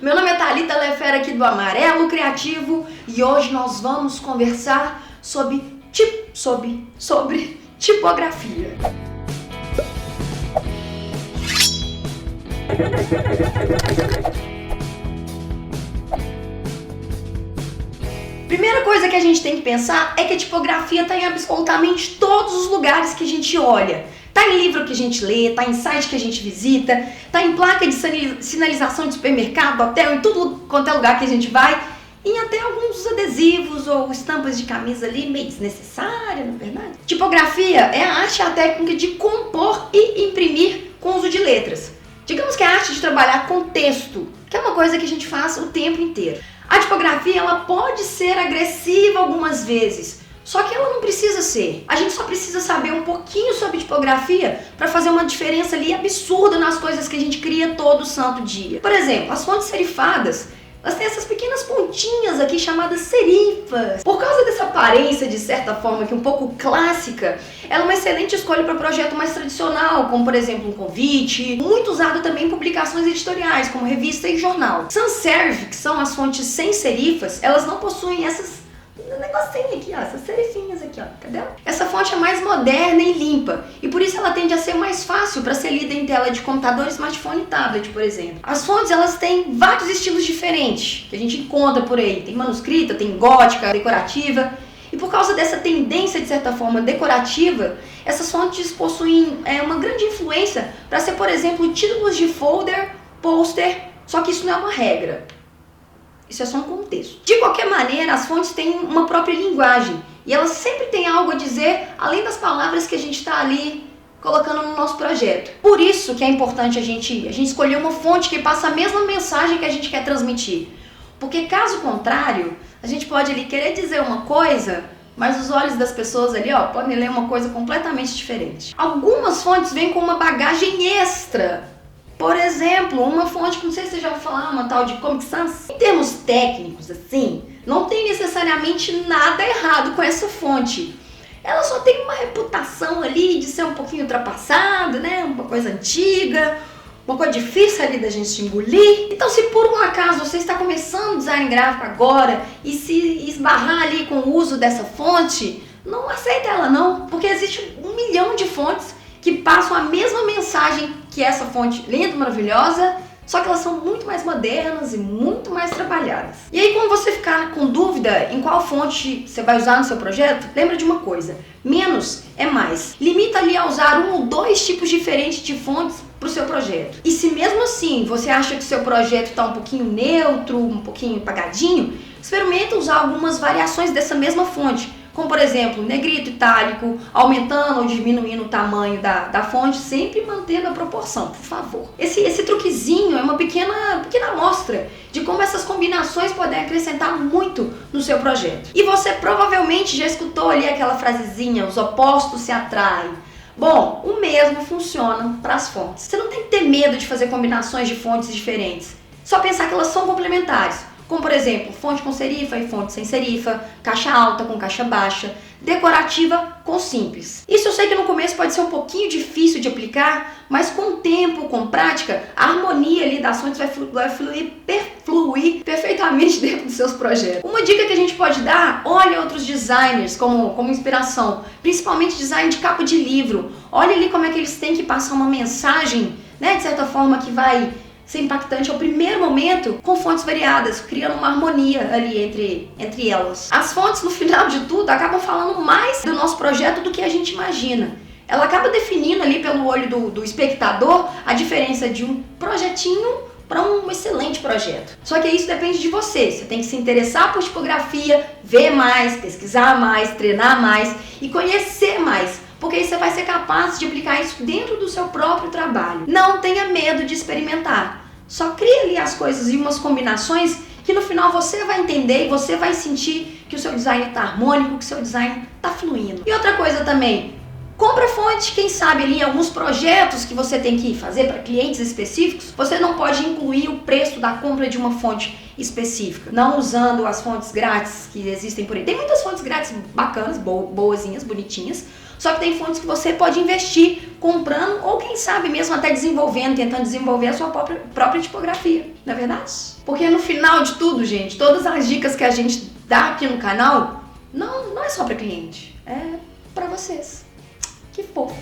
Meu nome é Thalita Lefera aqui do Amarelo Criativo e hoje nós vamos conversar sobre tipografia. Primeira coisa que a gente tem que pensar é que a tipografia está em absolutamente todos os lugares que a gente olha. Tá em livro que a gente lê, tá em site que a gente visita, tá em placa de sinalização de supermercado, hotel, em tudo quanto é lugar que a gente vai, e até alguns adesivos ou estampas de camisa ali, meio desnecessária, na verdade. Tipografia é a arte e a técnica de compor e imprimir com uso de letras. Digamos que é a arte de trabalhar com texto, que é uma coisa que a gente faz o tempo inteiro. A tipografia, ela pode ser agressiva algumas vezes, só que ela não precisa ser. A gente só precisa saber um pouquinho sobre tipografia para fazer uma diferença ali absurda nas coisas que a gente cria todo santo dia. Por exemplo, as fontes serifadas, elas têm essas pequenas pontinhas aqui chamadas serifas. Por causa dessa aparência, de certa forma, que é um pouco clássica, ela é uma excelente escolha para projeto mais tradicional, como por exemplo um convite, muito usado também em publicações editoriais, como revista e jornal. Sans serif, que são as fontes sem serifas, elas não possuem essas negocinho aqui, ó, essas serifinhas aqui, ó, cadê? Essa fonte é mais moderna e limpa e por isso ela tende a ser mais fácil para ser lida em tela de computador, smartphone e tablet, por exemplo. As fontes, elas têm vários estilos diferentes que a gente encontra por aí. Tem manuscrita, tem gótica, decorativa. E por causa dessa tendência, de certa forma, decorativa, essas fontes possuem uma grande influência para ser, por exemplo, títulos de folder, pôster, só que isso não é uma regra. Isso é só um contexto. De qualquer maneira, as fontes têm uma própria linguagem e elas sempre têm algo a dizer além das palavras que a gente está ali colocando no nosso projeto. Por isso que é importante a gente escolher uma fonte que passa a mesma mensagem que a gente quer transmitir. Porque caso contrário, a gente pode ali querer dizer uma coisa, mas os olhos das pessoas ali, ó, podem ler uma coisa completamente diferente. Algumas fontes vêm com uma bagagem extra. Por exemplo, uma fonte que não sei se você já ouviu falar, uma tal de Comic Sans. Em termos técnicos, assim, não tem necessariamente nada errado com essa fonte. Ela só tem uma reputação ali de ser um pouquinho ultrapassada, né? Uma coisa antiga, uma coisa difícil ali da gente engolir. Então, se por um acaso você está começando design gráfico agora e se esbarrar ali com o uso dessa fonte, não aceita ela não, porque existe 1 milhão de fontes que passam a mesma mensagem que essa fonte linda, maravilhosa, só que elas são muito mais modernas e muito mais trabalhadas. E aí, quando você ficar com dúvida em qual fonte você vai usar no seu projeto, lembra de uma coisa: menos é mais. Limita ali a usar 1 ou 2 tipos diferentes de fontes para o seu projeto. E se mesmo assim você acha que o seu projeto está um pouquinho neutro, um pouquinho apagadinho, experimenta usar algumas variações dessa mesma fonte. Como por exemplo, negrito, itálico, aumentando ou diminuindo o tamanho da fonte, sempre mantendo a proporção, por favor. Esse truquezinho é uma pequena amostra de como essas combinações podem acrescentar muito no seu projeto. E você provavelmente já escutou ali aquela frasezinha, os opostos se atraem. Bom, o mesmo funciona para as fontes. Você não tem que ter medo de fazer combinações de fontes diferentes, só pensar que elas são complementares. Como por exemplo, fonte com serifa e fonte sem serifa, caixa alta com caixa baixa, decorativa com simples. Isso eu sei que no começo pode ser um pouquinho difícil de aplicar, mas com o tempo, com prática, a harmonia ali das fontes vai fluir perfeitamente dentro dos seus projetos. Uma dica que a gente pode dar: olhe outros designers como inspiração, principalmente design de capa de livro. Olhe ali como é que eles têm que passar uma mensagem, né, de certa forma que vai ser impactante ao primeiro momento, com fontes variadas, criando uma harmonia ali entre elas. As fontes, no final de tudo, acabam falando mais do nosso projeto do que a gente imagina. Ela acaba definindo ali pelo olho do espectador a diferença de um projetinho para um excelente projeto. Só que isso depende de você. Você tem que se interessar por tipografia, ver mais, pesquisar mais, treinar mais e conhecer mais, porque aí você vai ser capaz de aplicar isso dentro do seu próprio trabalho. Não tenha medo de experimentar. Só crie ali as coisas em umas combinações que no final você vai entender e você vai sentir que o seu design está harmônico, que o seu design está fluindo. E outra coisa também, compra fonte, quem sabe ali em alguns projetos que você tem que fazer para clientes específicos, você não pode incluir o preço da compra de uma fonte específica, não usando as fontes grátis que existem por aí. Tem muitas fontes grátis bacanas, boazinhas, bonitinhas, Só que tem fontes que você pode investir comprando ou quem sabe mesmo até desenvolvendo, tentando desenvolver a sua própria tipografia, não é verdade? Porque no final de tudo, gente, todas as dicas que a gente dá aqui no canal não é só para cliente, é para vocês. Que fofo!